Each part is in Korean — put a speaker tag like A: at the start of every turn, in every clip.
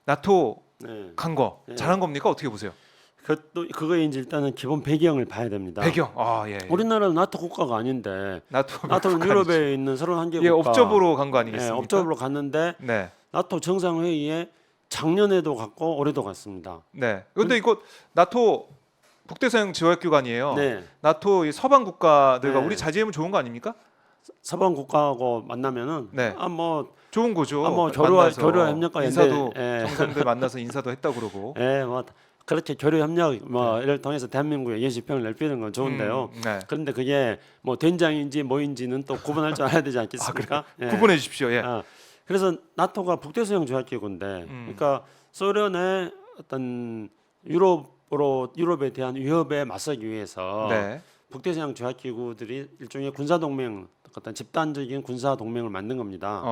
A: 나토
B: 네.
A: 간 거
B: 네.
A: 잘한 겁니까? 어떻게 보세요?
B: 그거에 이제 일단은 기본 배경을 봐야 됩니다.
A: 배경. 아 예.
B: 우리나라는 나토 국가가 아닌데
A: 나토가
B: 나토는
A: 국가 아니죠.
B: 유럽에 있는 31개
A: 예,
B: 국가
A: 업적으로 간 거
B: 예,
A: 아니겠습니까?
B: 업적으로 갔는데
A: 네.
B: 나토 정상회의에 작년에도 갔고 올해도 갔습니다.
A: 네. 근데 이거 나토 북대서양 지원기관이에요.
B: 네.
A: 나토 이 서방 국가들과
B: 네.
A: 우리 자제하면 좋은 거 아닙니까?
B: 서방 국가하고 만나면은
A: 네.
B: 뭐
A: 좋은 거죠.
B: 교류와
A: 만나서
B: 협력과
A: 인사도
B: 예.
A: 정상들 만나서 인사도 했다 그러고.
B: 예, 뭐 그렇게 교류 협력 이를 통해서 대한민국의 예시평을 넓히는 건 좋은데요.
A: 네.
B: 그런데 그게 뭐 된장인지 뭐인지는 또 구분할 줄 알아야 되지 않겠습니까? 예.
A: 구분해 주십시오. 예.
B: 그래서 나토가 북대서양 조약기구인데, 그러니까 소련의 어떤 유럽에 대한 위협에 맞서기 위해서
A: 네.
B: 북대서양 조약기구들이 일종의 군사 동맹, 어떤 집단적인 군사 동맹을 만든 겁니다.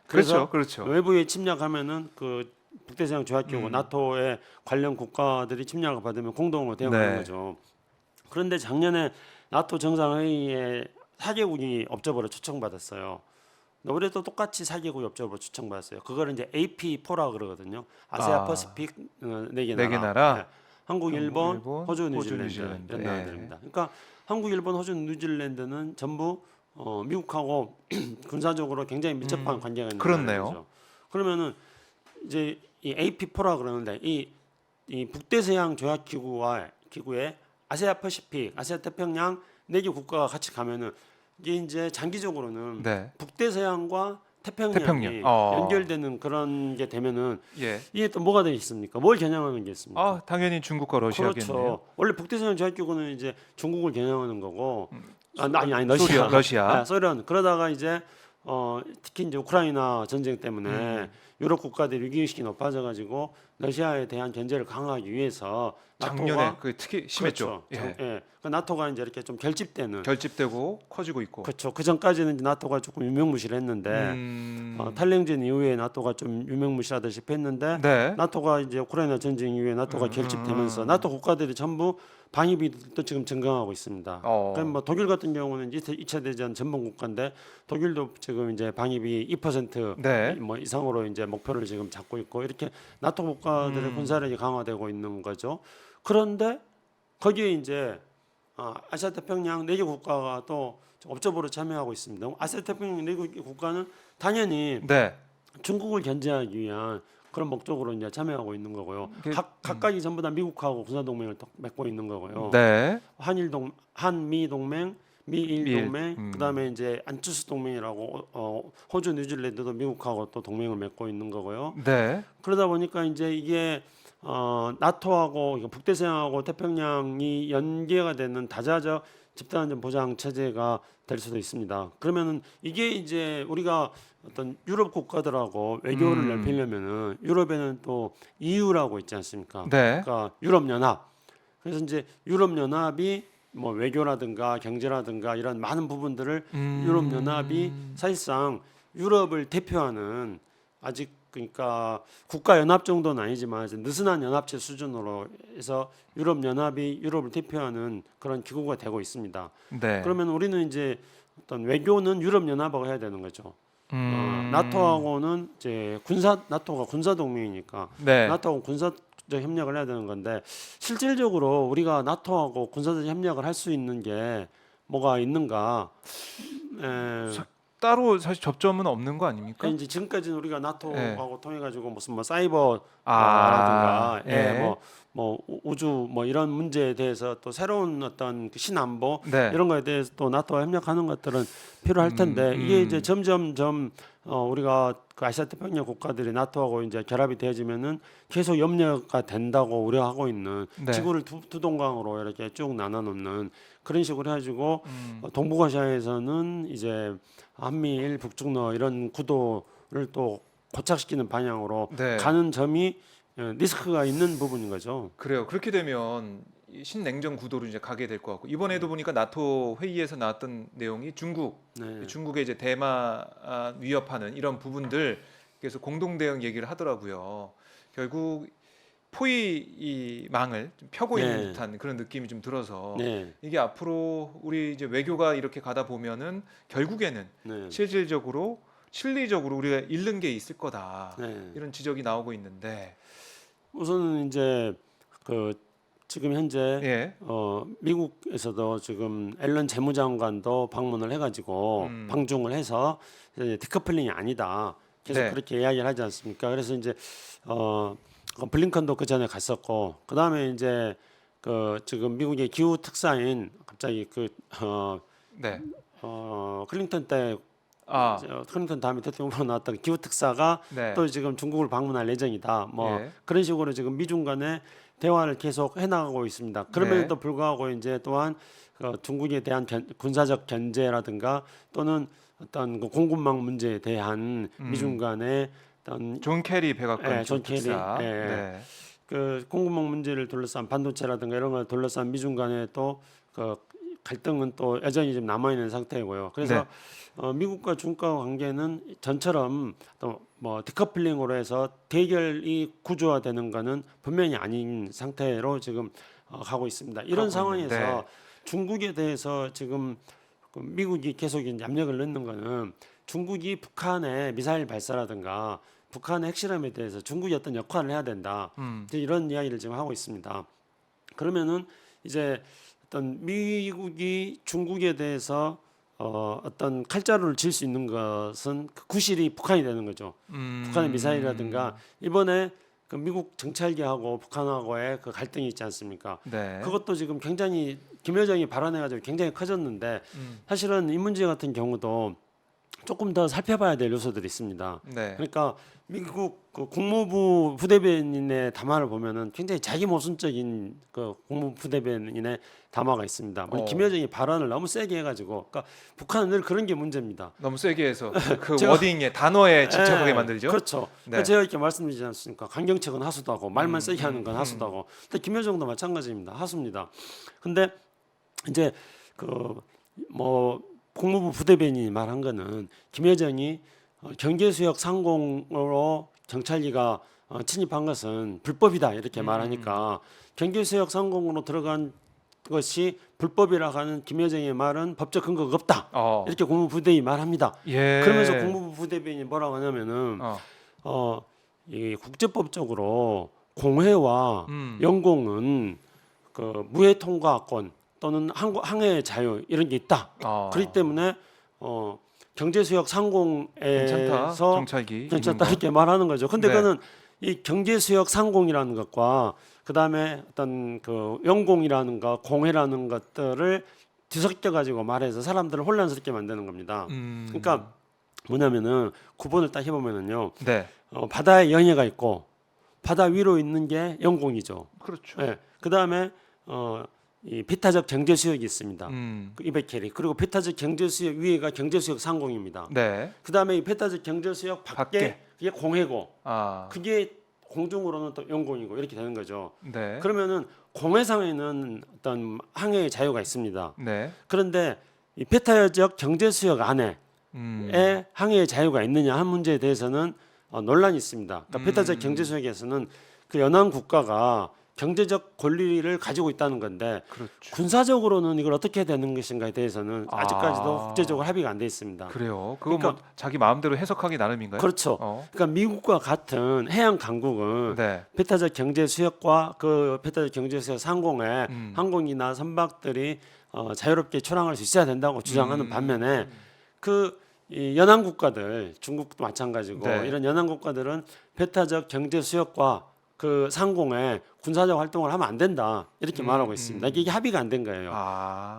A: 그렇죠. 그렇죠.
B: 외부에 침략하면은 그 북대서양 조약기구 나토의 관련 국가들이 침략을 받으면 공동으로 대응하는
A: 네.
B: 거죠. 그런데 작년에 나토 정상회의에 4개국이 업적으로 초청받았어요. 올해도 똑같이 4개국이 업적으로 초청받았어요. 그거를 이제 AP4라 그러거든요. 아세아 퍼시픽 4개
A: 네 개
B: 나라.
A: 나라.
B: 네. 한국, 일본, 호주, 뉴질랜드,
A: 뉴질랜드.
B: 이런
A: 예.
B: 나라들입니다. 그러니까 한국, 일본, 호주, 뉴질랜드는 전부 미국하고 군사적으로 굉장히 밀접한 관계가 있는
A: 그렇네요.
B: 나라죠. 그러면은 이제 이 AP4라 그러는데 이 북대서양 조약 기구에 아시아 퍼시픽, 아시아 태평양 4개 국가가 같이 가면은 이게 이제 장기적으로는
A: 네.
B: 북대서양과 태평양이
A: 태평양.
B: 연결되는 그런 게 되면은
A: 예.
B: 이게 또 뭐가 되겠습니까? 뭘 겨냥하는 게 있습니까?
A: 당연히 중국과 러시아겠네요.
B: 그렇죠. 원래 북대서양 조약기구는 이제 중국을 겨냥하는 거고, 아니 러시아,
A: 러시아.
B: 소련. 그러다가 이제 특히 이제 우크라이나 전쟁 때문에 유럽 국가들이 위기의식이 높아져가지고 러시아에 대한 견제를 강화하기 위해서
A: 작년에
B: 나토가
A: 그 특히 심했죠.
B: 그렇죠. 그 나토가 이제 이렇게 좀
A: 결집되고 커지고 있고.
B: 그렇죠. 그 전까지는 이제 나토가 조금 유명무실했는데 탈냉전 이후에 나토가 좀 유명무실하다시피 했는데
A: 네.
B: 나토가 이제 우크라이나 전쟁 이후에 나토가 결집되면서 나토 국가들이 전부 방위비도 지금 증강하고 있습니다. 그럼 뭐 독일 같은 경우는 2차 대전 전범 국가인데 독일도 지금 이제 방위비 2%
A: 네.
B: 뭐 이상으로 이제 목표를 지금 잡고 있고 이렇게 나토 국가들의 군사력이 강화되고 있는 거죠. 그런데 거기에 이제 아시아 태평양 4개 국가가 또 업적으로 참여하고 있습니다. 아시아 태평양 4개 국가는 당연히
A: 네.
B: 중국을 견제하기 위한 그런 목적으로 이제 참여하고 있는 거고요.
A: 그-
B: 각각이 전부 다 미국하고 군사 동맹을 맺고 있는 거고요.
A: 네.
B: 한미 동맹, 미일
A: 미일.
B: 동맹, 그다음에 이제 안투스 동맹이라고 호주, 뉴질랜드도 미국하고 또 동맹을 맺고 있는 거고요.
A: 네.
B: 그러다 보니까 이제 이게 나토하고 북대서양하고 태평양이 연계가 되는 다자적 집단안전 보장 체제가 될 수도 있습니다. 그러면은 이게 이제 우리가 어떤 유럽 국가들하고 외교를 넓히려면은 유럽에는 또 EU라고 있지 않습니까?
A: 네.
B: 그러니까 유럽 연합. 그래서 이제 유럽 연합이 뭐 외교라든가 경제라든가 이런 많은 부분들을 유럽 연합이 사실상 유럽을 대표하는 아직 그러니까 국가 연합 정도는 아니지만 느슨한 연합체 수준으로 해서 유럽 연합이 유럽을 대표하는 그런 기구가 되고 있습니다.
A: 네.
B: 그러면 우리는 이제 어떤 외교는 유럽 연합하고 해야 되는 거죠. 나토하고는 이제 나토가 군사 동맹이니까
A: 네.
B: 나토하고 군사적 협력을 해야 되는 건데 실질적으로 우리가 나토하고 군사적 협력을 할 수 있는 게 뭐가 있는가?
A: 따로 사실 접점은 없는 거 아닙니까?
B: 이제 지금까지는 우리가 나토하고
A: 네.
B: 통해 가지고 무슨 뭐 사이버라든가
A: 네.
B: 뭐 우주 뭐 이런 문제에 대해서 또 새로운 어떤 그 신안보
A: 네.
B: 이런 거에 대해서 또 나토와 협력하는 것들은 필요할 텐데 이게 이제 점점점 우리가 그 아시아 태평양 국가들이 나토하고 이제 결합이 되어지면은 계속 염려가 된다고 우려하고 있는
A: 네.
B: 지구를 두 동강으로 이렇게 쭉 나눠 놓는 그런 식으로 해가지고 동북아시아에서는 이제 한미일 북중러 이런 구도를 또 고착시키는 방향으로
A: 네.
B: 가는 점이 리스크가 있는 부분인 거죠.
A: 그래요. 그렇게 되면 이 신냉전 구도로 이제 가게 될 것 같고 이번에도 보니까 나토 회의에서 나왔던 내용이 중국의 이제 대만 위협하는 이런 부분들 그래서 공동 대응 얘기를 하더라고요. 결국 포위 이 망을 좀 펴고 있는 듯한 그런 느낌이 좀 들어서 이게 앞으로 우리 이제 외교가 이렇게 가다 보면은 결국에는 실질적으로 실리적으로 우리가 잃는 게 있을 거다.
B: 네.
A: 이런 지적이 나오고 있는데.
B: 우선은 이제 그 지금 현재
A: 예.
B: 미국에서도 지금 앨런 재무장관도 방문을 해가지고 방중을 해서 이제 디커플링이 아니다. 계속
A: 네.
B: 그렇게 이야기를 하지 않습니까? 그래서 이제 블링컨도 그 전에 갔었고 그 다음에 이제 그 지금 미국의 기후 특사인 갑자기
A: 네.
B: 클린턴 때
A: 아,
B: 클린턴 다음에 대통령으로 나왔던 기후 특사가
A: 네.
B: 또 지금 중국을 방문할 예정이다. 뭐
A: 예.
B: 그런 식으로 지금 미중 간에 대화를 계속 해나가고 있습니다. 그럼에도
A: 네.
B: 또 불구하고 이제 또한 중국에 대한 군사적 견제라든가 또는 어떤 그 공급망 문제에 대한 미중 간의 어떤
A: 존 캐리 백악관
B: 존 캐리,
A: 특사.
B: 예.
A: 네.
B: 그 공급망 문제를 둘러싼 반도체라든가 이런 걸 둘러싼 미중 간의 또 그 갈등은 또 여전히 좀 남아 있는 상태이고요. 그래서 미국과 중국과 관계는 전처럼 또 뭐 디커플링으로 해서 대결이 구조화되는 것은 분명히 아닌 상태로 지금 가고 있습니다. 이런
A: 가고
B: 상황에서
A: 있는데.
B: 중국에 대해서 지금 그 미국이 계속 이제 압력을 넣는 것은 중국이 북한의 미사일 발사라든가 북한의 핵실험에 대해서 중국이 어떤 역할을 해야 된다. 이제 이런 이야기를 지금 하고 있습니다. 그러면은 이제 어떤 미국이 중국에 대해서 어떤 칼자루를 칠 수 있는 것은 그 구실이 북한이 되는 거죠. 북한의 미사일이라든가 이번에 그 미국 정찰기하고 북한하고의 그 갈등이 있지 않습니까?
A: 네.
B: 그것도 지금 굉장히 김여정이 발언해가지고 굉장히 커졌는데 사실은 이 문제 같은 경우도 조금 더 살펴봐야 될 요소들이 있습니다.
A: 네.
B: 그러니까 미국 그 국무부 부대변인의 담화를 보면은 굉장히 자기 모순적인 그 국무부 부대변인의 담화가 있습니다. 우리 김여정이 발언을 너무 세게 해가지고, 그러니까 북한은 늘 그런 게 문제입니다.
A: 너무 세게 해서 그
B: 제가-
A: 워딩에 단어에 집착하게 만들죠.
B: 그렇죠.
A: 네.
B: 그러니까 제가 이렇게 말씀드리지 않습니까? 강경책은 하수도 하고 말만 세게 하는 건 하수도 하고. 근데 김여정도 마찬가지입니다. 하수입니다. 근데 이제 그 뭐 국무부 부대변인이 말한 거는 김여정이 경계수역 상공으로 경찰기가 침입한 것은 불법이다 이렇게 말하니까 경계수역 상공으로 들어간 것이 불법이라고 하는 김여정의 말은 법적 근거가 없다 이렇게 국무부 부대변인이 말합니다.
A: 예.
B: 그러면서 국무부 부대변인이 뭐라고 하냐면은 이 국제법적으로 공해와 영공은 그 무해 통과권 또는 항해의 자유 이런 게 있다. 그렇기 때문에 경제수역
A: 괜찮다.
B: 상공에서
A: 정찰기
B: 괜찮다 이렇게 말하는 거죠. 근데
A: 네.
B: 그거는 이 경제수역 상공이라는 것과 그다음에 어떤 그 영공이라는 것, 공해라는 것들을 뒤섞여 가지고 말해서 사람들을 혼란스럽게 만드는 겁니다. 그러니까 뭐냐면은 구분을 딱 해보면은요.
A: 네.
B: 바다에 영해가 있고 바다 위로 있는 게 영공이죠.
A: 그렇죠.
B: 네. 그다음에 이 배타적 경제수역이 있습니다. 그 200캐리. 그리고 배타적 경제수역 위에가 경제수역 상공입니다.
A: 네.
B: 그다음에 이 배타적 경제수역 밖에 그게 공해고 그게 공중으로는 또 영공이고 이렇게 되는 거죠.
A: 네.
B: 그러면은 공해상에는 어떤 항해의 자유가 있습니다.
A: 네.
B: 그런데 이 배타적 경제수역 안에 항해의 자유가 있느냐 한 문제에 대해서는 논란이 있습니다. 그러니까 배타적 경제수역에서는 그 연안 국가가 경제적 권리를 가지고 있다는 건데
A: 그렇죠.
B: 군사적으로는 이걸 어떻게 되는 것인가에 대해서는 아직까지도 국제적으로 합의가 안 돼 있습니다.
A: 그래요. 그거
B: 그러니까,
A: 뭐 자기 마음대로 해석하기 나름인가요?
B: 그렇죠. 그러니까 미국과 같은 해양 강국은
A: 네.
B: 배타적 경제 수역과 그 배타적 경제 수역 상공에 항공이나 선박들이 자유롭게 출항할 수 있어야 된다고 주장하는 반면에 이 연안 국가들 중국도 마찬가지고
A: 네.
B: 이런 연안 국가들은 배타적 경제 수역과 그 상공에 군사적 활동을 하면 안 된다 이렇게 말하고 있습니다. 이게 합의가 안 된 거예요.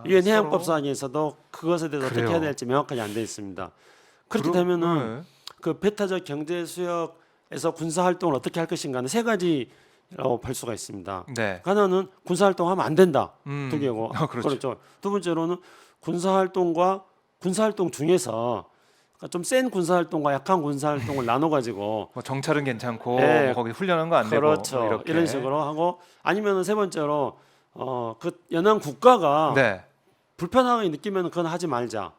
B: 유엔 해양법상에서도 그것에 대해서
A: 그래요.
B: 어떻게 해야 될지 명확하게 안 돼 있습니다. 그렇게 되면은 그 배타적 경제 수역에서 군사 활동을 어떻게 할 것인가는 세 가지라고 볼 수가 있습니다.
A: 네.
B: 하나는 군사 활동하면 안 된다. 두 개고.
A: 그렇죠.
B: 그렇죠. 두 번째로는 군사 활동과 군사 활동 중에서 좀 센 군사 활동과 약한 군사 활동을 나눠 가지고
A: 뭐 정찰은 괜찮고
B: 네.
A: 뭐 거기 훈련한 거 안 되고
B: 그렇죠.
A: 뭐 이렇게.
B: 이런 식으로 하고 아니면은 세 번째로 그 연안 국가가
A: 네.
B: 불편하게 느끼면 그건 하지 말자.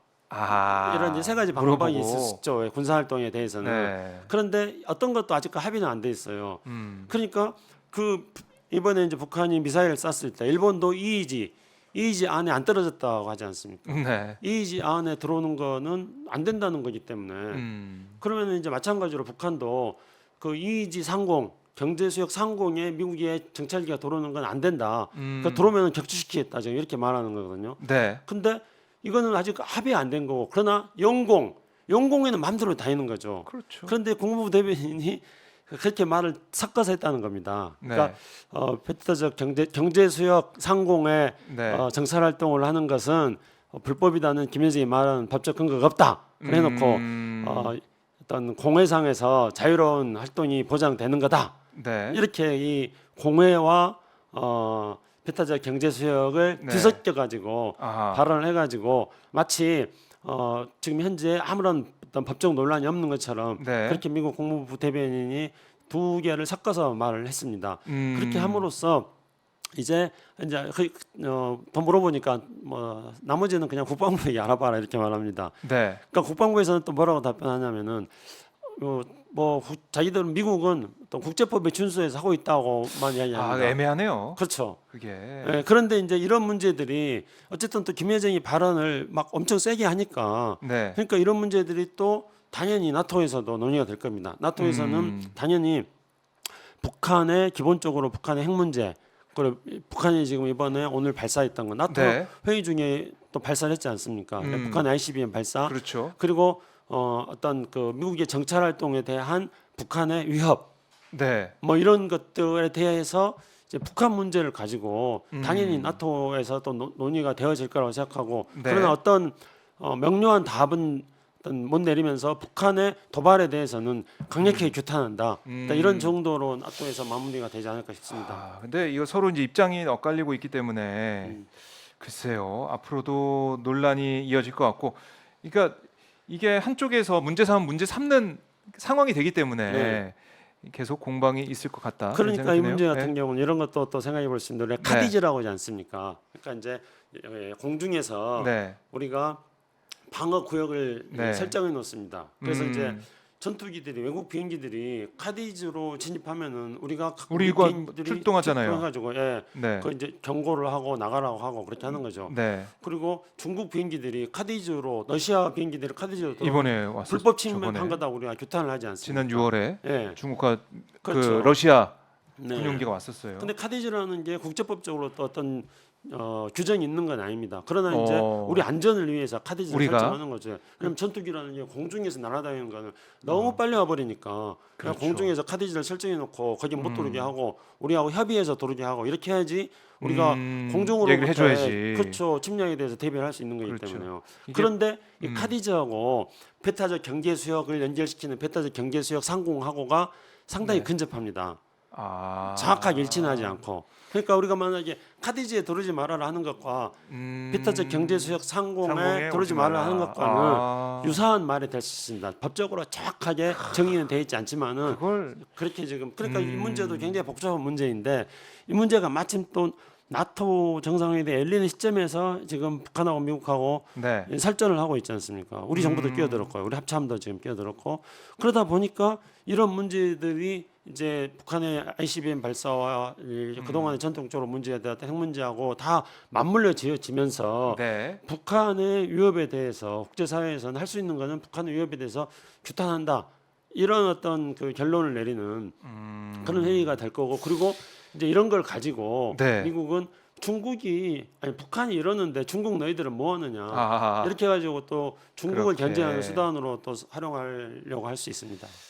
B: 이런 이제 세 가지 방법이 있을 수 있죠. 군사 활동에 대해서는.
A: 네.
B: 그런데 어떤 것도 아직 합의는 안 돼 있어요. 그러니까 그 이번에 이제 북한이 미사일을 쐈을 때 일본도 이의지 EEZ 안에 안 떨어졌다고 하지 않습니까?
A: 네.
B: EEZ 안에 들어오는 거는 안 된다는 거기 때문에 그러면 이제 마찬가지로 북한도 그 EEZ 상공 경제수역 상공에 미국의 정찰기가 들어오는 건 안 된다. 그러니까 들어오면 격추시키겠다. 지금 이렇게 말하는 거거든요.
A: 네.
B: 근데 이거는 아직 합의 안 된 거고 그러나 영공에는 마음대로 다니는 거죠.
A: 그렇죠.
B: 그런데 국무부 대변인이 그렇게 말을 섞어서 했다는 겁니다. 그러니까 베트적 경제수역 상공에
A: 네.
B: 정찰 활동을 하는 것은 불법이다는 김현정이 말하는 법적 근거가 없다. 그래놓고 어떤 공회상에서 자유로운 활동이 보장되는 거다.
A: 네.
B: 이렇게 이 공회와 베타적 경제수역을
A: 네.
B: 뒤섞여 가지고
A: 아하.
B: 발언을 해가지고 마치 지금 현재 아무런 어떤 법적 논란이 없는 것처럼
A: 네.
B: 그렇게 미국 국무부 대변인이 두 개를 섞어서 말을 했습니다. 그렇게 함으로써 이제 더 물어보니까 뭐 나머지는 그냥 국방부에 알아봐라 이렇게 말합니다.
A: 네.
B: 그러니까 국방부에서는 또 뭐라고 답변하냐면은 자기들은 미국은 또 국제법에 준수해서 하고 있다고만 이야기합니다.
A: 애매하네요.
B: 그렇죠.
A: 그게.
B: 예, 그런데 이제 이런 문제들이 어쨌든 또 김여정이 발언을 막 엄청 세게 하니까
A: 네.
B: 그러니까 이런 문제들이 또 당연히 나토에서도 논의가 될 겁니다. 나토에서는 당연히 기본적으로 북한의 핵 문제 그리고 북한이 지금 이번에 오늘 발사했던 거 나토
A: 네.
B: 회의 중에 또 발사를 했지 않습니까? 북한의 ICBM 발사
A: 그렇죠.
B: 그리고 어떤 그 미국의 정찰 활동에 대한 북한의 위협
A: 네.
B: 뭐 이런 것들에 대해서 이제 북한 문제를 가지고 당연히 나토에서 또 논의가 되어질 거라고 생각하고
A: 네.
B: 그러나 어떤 명료한 답은 못 내리면서 북한의 도발에 대해서는 강력하게 규탄한다. 그러니까 이런 정도로 나토에서 마무리가 되지 않을까 싶습니다.
A: 근데 이거 서로 이제 입장이 엇갈리고 있기 때문에 글쎄요. 앞으로도 논란이 이어질 것 같고, 그러니까 이게 한쪽에서 문제 삼으면 문제 삼는 상황이 되기 때문에
B: 네.
A: 계속 공방이 있을 것 같다.
B: 그러니까 이 문제 같은
A: 네.
B: 경우는 이런 것도 또 생각해 볼 수 있는데 카디즈라고 하지 않습니까? 그러니까 이제 공중에서
A: 네.
B: 우리가 방어 구역을
A: 네.
B: 설정해 놓습니다. 그래서 이제 전투기들이 외국 비행기들이 카디즈로 진입하면은 우리가
A: 우리가 출동하잖아요.
B: 출동해가지고
A: 네.
B: 그 이제 경고를 하고 나가라고 하고 그렇게 하는 거죠.
A: 네.
B: 그리고 중국 비행기들이 카디즈로 러시아 비행기들이 카디즈로
A: 이번에 왔었죠.
B: 불법 침입한 거다 우리가 규탄을 하지 않습니까?
A: 지난 6월에
B: 예.
A: 중국과
B: 그렇죠.
A: 그 러시아
B: 네.
A: 군용기가 왔었어요.
B: 근데 카디즈라는 게 국제법적으로 또 어떤 규정이 있는 건 아닙니다. 그러나 이제 우리 안전을 위해서 카디즈를
A: 우리가?
B: 설정하는 거죠. 그럼 전투기라는 게 공중에서 날아다니는 거는 너무 빨리 와버리니까 그냥
A: 그렇죠.
B: 공중에서 카디즈를 설정해놓고 거기 못 도르게 하고 우리하고 협의해서 도르게 하고 이렇게 해야지 우리가 공중으로
A: 얘기를 해줘야지.
B: 그렇죠. 침략에 대해서 대비를 할 수 있는 거기
A: 그렇죠.
B: 때문에요.
A: 이게-
B: 그런데 이 카디즈하고 베타적 경제 수역을 연결시키는 베타적 경제 수역 상공하고가 상당히
A: 네.
B: 근접합니다.
A: 아.
B: 정확하게 일치는 하지 않고 그러니까 우리가 만약에 카디지에 들어오지 말아라 하는 것과 베타적 경제수역 상공에 들어오지 말아라 하는 것과는 유사한 말이 될 수 있습니다. 법적으로 정확하게 정의는 되어 있지 않지만은
A: 그걸
B: 그렇게 지금 그러니까 이 문제도 굉장히 복잡한 문제인데 이 문제가 마침 또 나토 정상회의에 열리는 시점에서 지금 북한하고 미국하고
A: 네.
B: 설전을 하고 있지 않습니까? 우리 정부도 끼어들었고요. 우리 합참도 지금 끼어들었고 그러다 보니까 이런 문제들이 이제 북한의 ICBM 발사와 그동안의 전통적으로 문제에 대한 핵 문제하고 다 맞물려 지어지면서
A: 네.
B: 북한의 위협에 대해서 국제사회에서는 할 수 있는 거는 북한의 위협에 대해서 규탄한다. 이런 어떤 그 결론을 내리는 그런 회의가 될 거고 그리고 이제 이런 걸 가지고
A: 네.
B: 미국은 북한이 이러는데 중국 너희들은 뭐 하느냐 이렇게 해가지고 또 중국을
A: 그렇게.
B: 견제하는 수단으로 또 활용하려고 할 수 있습니다.